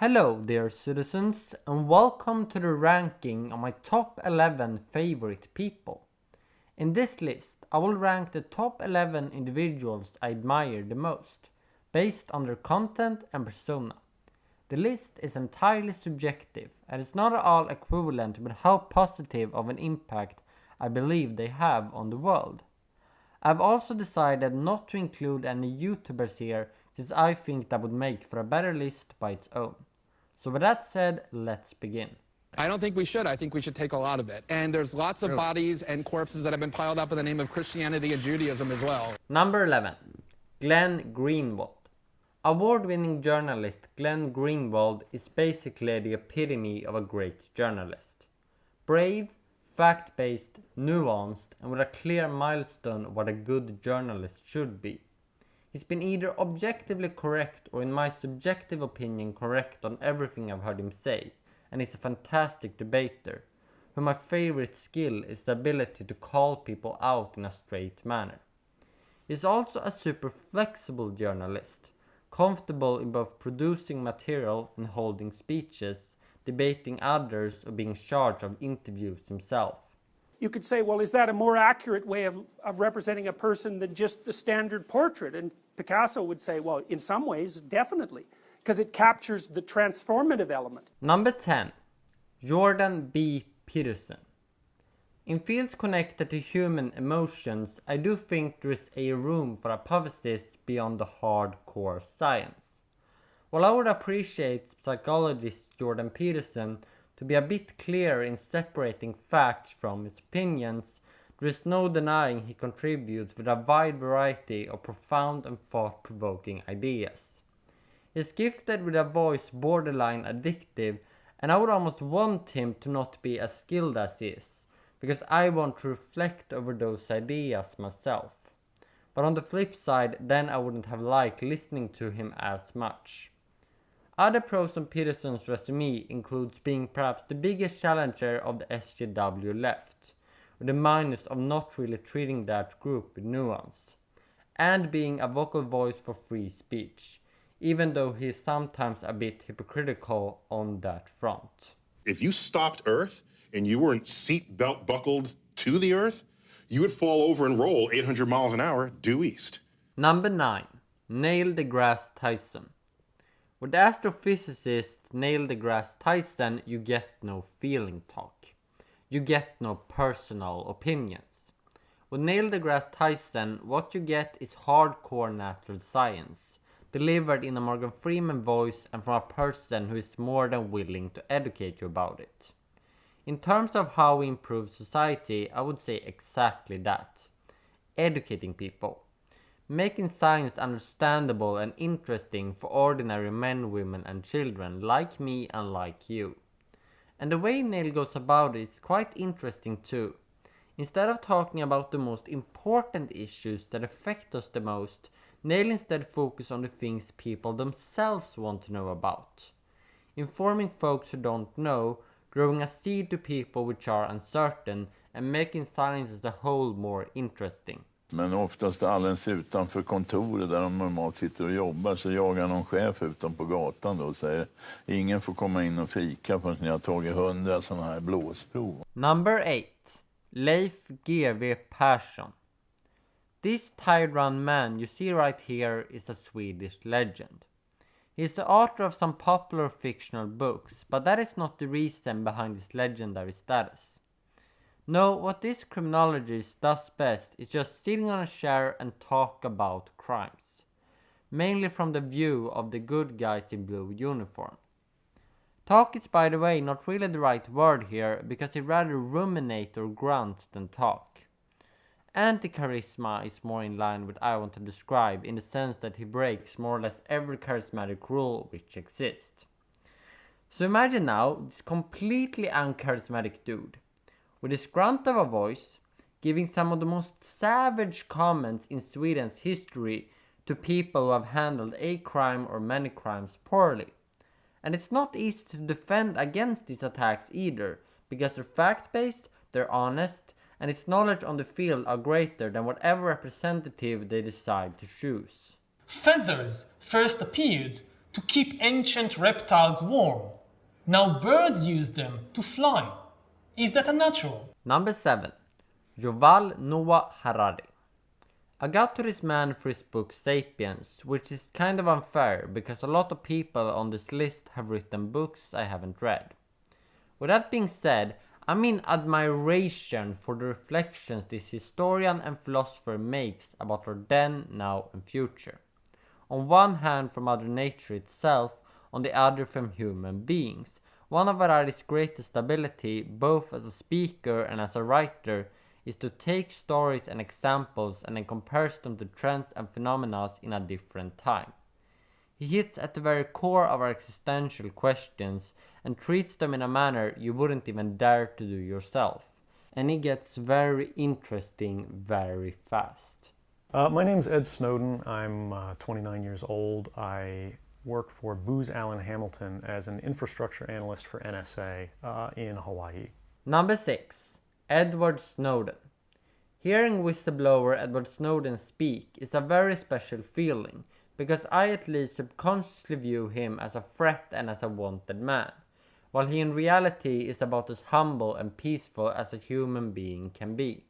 Hello dear citizens, and welcome to the ranking of my top 11 favorite people. In this list, I will rank the top 11 individuals I admire the most, based on their content and persona. The list is entirely subjective, and is not at all equivalent with how positive of an impact I believe they have on the world. I've also decided not to include any YouTubers here, since I think that would make for a better list by its own. So with that said, let's begin. I don't think we should. I think we should take a lot of it. And there's lots of bodies and corpses that have been piled up in the name of Christianity and Judaism as well. Number 11. Glenn Greenwald. Award-winning journalist Glenn Greenwald is basically the epitome of a great journalist. Brave, fact-based, nuanced, and with a clear milestone of what a good journalist should be. He's been either objectively correct or, in my subjective opinion, correct on everything I've heard him say, and he's a fantastic debater, who my favorite skill is the ability to call people out in a straight manner. He's also a super flexible journalist, comfortable in both producing material and holding speeches, debating others, or being in charge of interviews himself. You could say, well, is that a more accurate way of representing a person than just the standard portrait? And Picasso would say, well, in some ways, definitely, because it captures the transformative element. Number 10. Jordan B. Peterson. In fields connected to human emotions, I do think there is a room for hypothesis beyond the hardcore science. While I would appreciate psychologist Jordan Peterson to be a bit clearer in separating facts from his opinions, there is no denying he contributes with a wide variety of profound and thought-provoking ideas. He is gifted with a voice borderline addictive, and I would almost want him to not be as skilled as he is, because I want to reflect over those ideas myself. But on the flip side, then I wouldn't have liked listening to him as much. Other pros on Peterson's resume includes being perhaps the biggest challenger of the SJW left, with the minus of not really treating that group with nuance, and being a vocal voice for free speech, even though he is sometimes a bit hypocritical on that front. If you stopped Earth and you weren't seatbelt buckled to the Earth, you would fall over and roll 800 miles an hour due east. Number 9. Neil deGrasse Tyson. With the astrophysicist Neil deGrasse Tyson, you get no feeling talk. You get no personal opinions. With Neil deGrasse Tyson, what you get is hardcore natural science, delivered in a Morgan Freeman voice and from a person who is more than willing to educate you about it. In terms of how we improve society, I would say exactly that. Educating people. Making science understandable and interesting for ordinary men, women and children like me and like you. And the way Neil goes about it is quite interesting too. Instead of talking about the most important issues that affect us the most, Neil instead focuses on the things people themselves want to know about. Informing folks who don't know, growing a seed to people which are uncertain, and making science as a whole more interesting. Men oftast alldeles utanför kontoret där de normalt sitter och jobbar så jagar någon chef utom på gatan då och säger ingen får komma in och fika förrän ni har tagit 100 sådana här blåsprov. Number 8. Leif GW Persson. This tide-run man you see right here is a Swedish legend. He is the author of some popular fictional books, but that is not the reason behind his legendary status. No, what this criminologist does best is just sitting on a chair and talk about crimes, mainly from the view of the good guys in blue uniform. Talk is, by the way, not really the right word here, because he rather ruminate or grunt than talk. Anti-charisma is more in line with what I want to describe, in the sense that he breaks more or less every charismatic rule which exists. So imagine now this completely uncharismatic dude, with his grunt of a voice, giving some of the most savage comments in Sweden's history to people who have handled a crime or many crimes poorly. And it's not easy to defend against these attacks either, because they're fact-based, they're honest, and his knowledge on the field are greater than whatever representative they decide to choose. Feathers first appeared to keep ancient reptiles warm. Now birds use them to fly. Is that unnatural? Number 7. Yuval Noah Harari. I got to this man for his book Sapiens, which is kind of unfair because a lot of people on this list have written books I haven't read. With that being said, I mean admiration for the reflections this historian and philosopher makes about our then, now and future. On one hand from Mother Nature itself, on the other from human beings. One of Harari's greatest ability, both as a speaker and as a writer, is to take stories and examples and then compares them to trends and phenomena in a different time. He hits at the very core of our existential questions and treats them in a manner you wouldn't even dare to do yourself. And he gets very interesting very fast. My name's Ed Snowden. I'm 29 years old. I work for Booz Allen Hamilton as an infrastructure analyst for NSA in Hawaii. Number 6. Edward Snowden. Hearing whistleblower Edward Snowden speak is a very special feeling because I at least subconsciously view him as a threat and as a wanted man, while he in reality is about as humble and peaceful as a human being can be.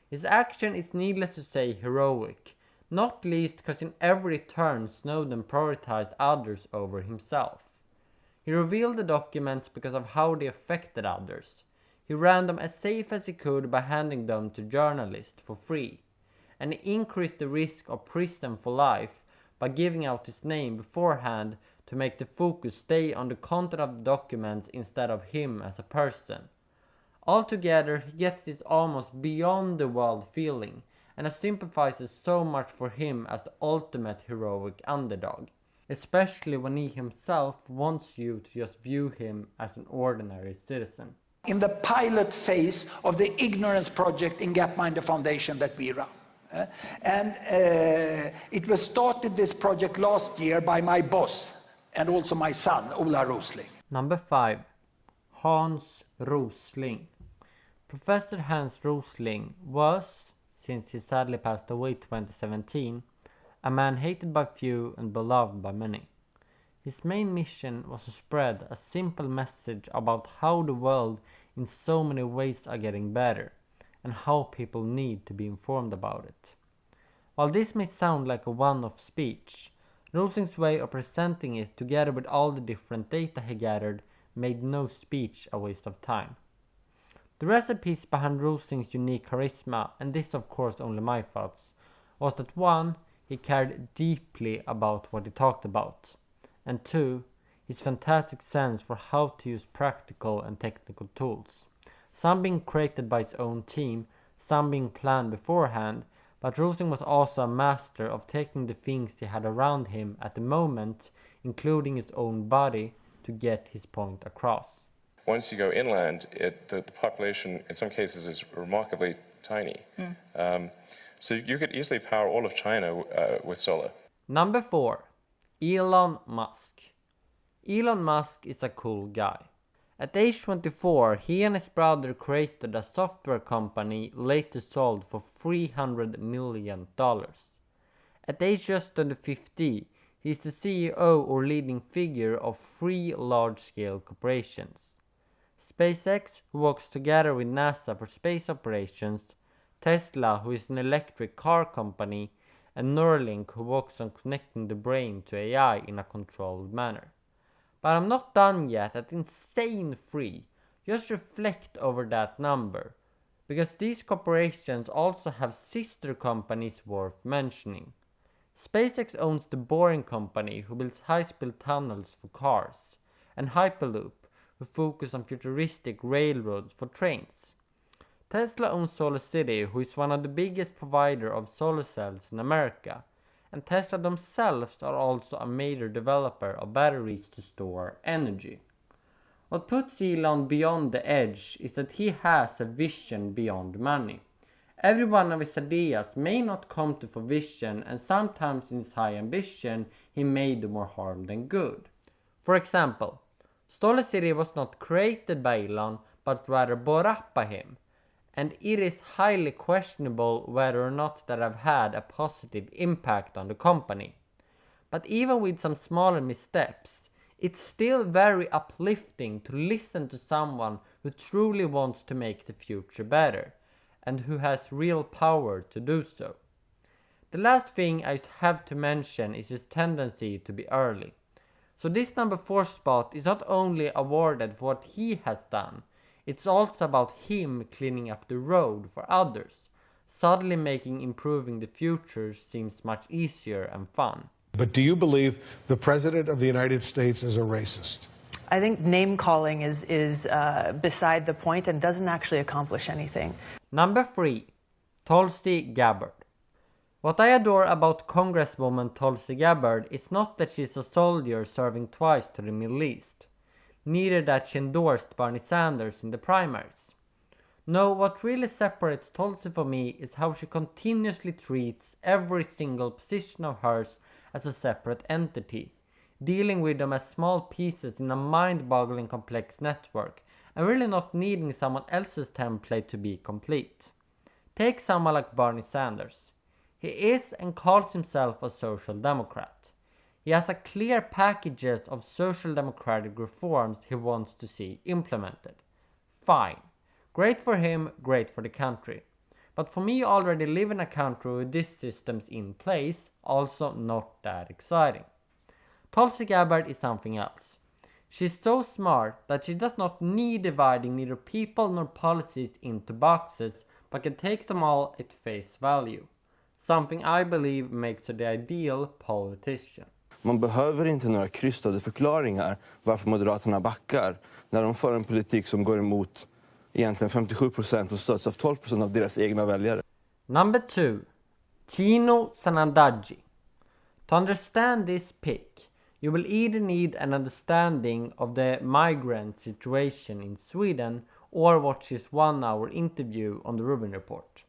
His action is needless to say heroic, not least because in every turn Snowden prioritized others over himself. He revealed the documents because of how they affected others. He ran them as safe as he could by handing them to journalists for free, and he increased the risk of prison for life by giving out his name beforehand to make the focus stay on the content of the documents instead of him as a person. Altogether, he gets this almost beyond the world feeling, and sympathizes so much for him as the ultimate heroic underdog, especially when he himself wants you to just view him as an ordinary citizen. In the pilot phase of the ignorance project in Gapminder Foundation that we run. It was started, this project, last year by my boss and also my son, Ola Rosling. Number 5. Hans Rosling. Professor Hans Rosling was, since he sadly passed away in 2017, a man hated by few and beloved by many. His main mission was to spread a simple message about how the world in so many ways are getting better, and how people need to be informed about it. While this may sound like a one-off speech, Rosling's way of presenting it together with all the different data he gathered made no speech a waste of time. The recipes behind Rosling's unique charisma, and this of course only my thoughts, was that 1. He cared deeply about what he talked about, and 2. His fantastic sense for how to use practical and technical tools, some being created by his own team, some being planned beforehand, but Rosling was also a master of taking the things he had around him at the moment, including his own body, to get his point across. Once you go inland, the population in some cases is remarkably tiny. So you could easily power all of China with solar. Number 4. Elon Musk. Elon Musk is a cool guy. At age 24, he and his brother created a software company later sold for $300 million. At age just under 50, he is the CEO or leading figure of 3 large-scale corporations. SpaceX, who works together with NASA for space operations, Tesla, who is an electric car company, and Neuralink, who works on connecting the brain to AI in a controlled manner. But I'm not done yet at insane 3. Just reflect over that number, because these corporations also have sister companies worth mentioning. SpaceX owns the Boring Company, who builds high-speed tunnels for cars, and Hyperloop, who focus on futuristic railroads for trains. Tesla owns SolarCity, who is one of the biggest providers of solar cells in America, and Tesla themselves are also a major developer of batteries to store energy. What puts Elon beyond the edge is that he has a vision beyond money. Every one of his ideas may not come to fruition, and sometimes in his high ambition he may do more harm than good. For example, SolarCity was not created by Elon, but rather bought up by him, and it is highly questionable whether or not that have had a positive impact on the company. But even with some smaller missteps, it's still very uplifting to listen to someone who truly wants to make the future better, and who has real power to do so. The last thing I have to mention is his tendency to be early. So this number 4 spot is not only awarded for what he has done, it's also about him cleaning up the road for others, suddenly making improving the future seems much easier and fun. But do you believe the President of the United States is a racist? I think name-calling is beside the point and doesn't actually accomplish anything. Number 3. Tulsi Gabbard. What I adore about Congresswoman Tulsi Gabbard is not that she's a soldier serving twice to the Middle East, neither that she endorsed Bernie Sanders in the primaries. No, what really separates Tulsi for me is how she continuously treats every single position of hers as a separate entity, dealing with them as small pieces in a mind-boggling complex network, and really not needing someone else's template to be complete. Take someone like Bernie Sanders. He is and calls himself a social democrat. He has a clear packages of social democratic reforms he wants to see implemented. Fine. Great for him, great for the country. But for me, already live in a country with these systems in place, also not that exciting. Tulsi Gabbard is something else. She's so smart that she does not need dividing neither people nor policies into boxes, but can take them all at face value. Something I believe makes her the ideal politician. Man behöver inte några krystade förklaringar varför Moderaterna backar när de för en politik som går emot egentligen 57% och stöds av 12% av deras egna väljare. Number 2. Tino Sanandaji. To understand this pick, you will either need an understanding of the migrant situation in Sweden or watch his 1-hour interview on the Rubin Report.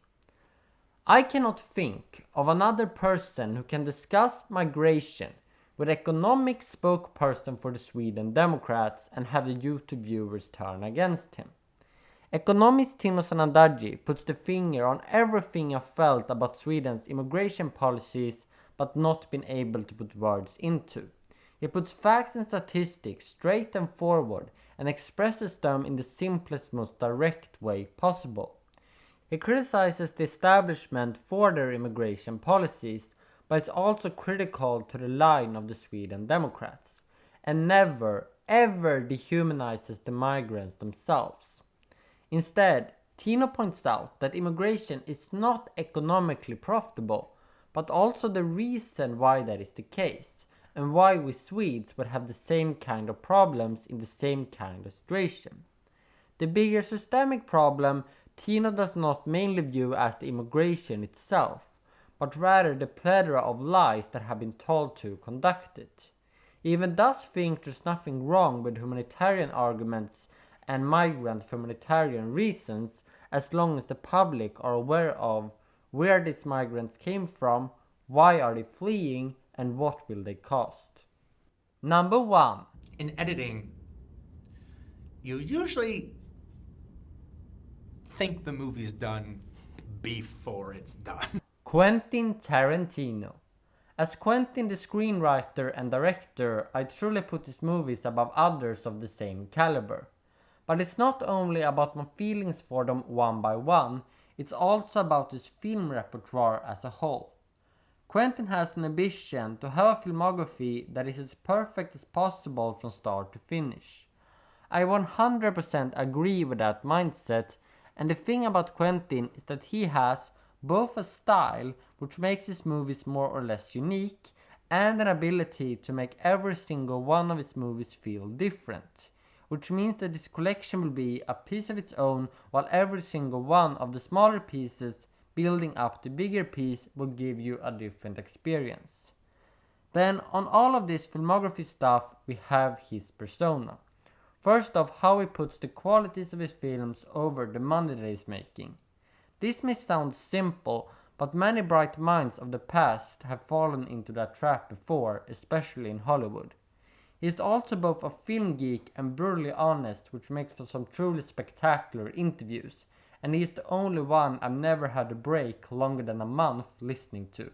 I cannot think of another person who can discuss migration with economic spokesperson for the Sweden Democrats and have the YouTube viewers turn against him. Economist Tino Sanandaji puts the finger on everything I felt about Sweden's immigration policies but not been able to put words into. He puts facts and statistics straight and forward and expresses them in the simplest, most direct way possible. He criticizes the establishment for their immigration policies, but is also critical to the line of the Sweden Democrats, and never, ever dehumanizes the migrants themselves. Instead, Tino points out that immigration is not economically profitable, but also the reason why that is the case, and why we Swedes would have the same kind of problems in the same kind of situation. The bigger systemic problem Tino does not mainly view as the immigration itself, but rather the plethora of lies that have been told to conduct it. He even does think there's nothing wrong with humanitarian arguments and migrants for humanitarian reasons, as long as the public are aware of where these migrants came from, why are they fleeing, and what will they cost. Number 1. In editing, you usually think the movie's done before it's done. Quentin Tarantino. As Quentin the screenwriter and director, I truly put his movies above others of the same caliber. But it's not only about my feelings for them one by one, it's also about his film repertoire as a whole. Quentin has an ambition to have a filmography that is as perfect as possible from start to finish. I 100% agree with that mindset, and the thing about Quentin is that he has both a style which makes his movies more or less unique, and an ability to make every single one of his movies feel different, which means that his collection will be a piece of its own, while every single one of the smaller pieces building up the bigger piece will give you a different experience. Then on all of this filmography stuff we have his persona. First off, how he puts the qualities of his films over the money that he's making. This may sound simple, but many bright minds of the past have fallen into that trap before, especially in Hollywood. He is also both a film geek and brutally honest, which makes for some truly spectacular interviews, and he is the only one I've never had a break longer than a month listening to.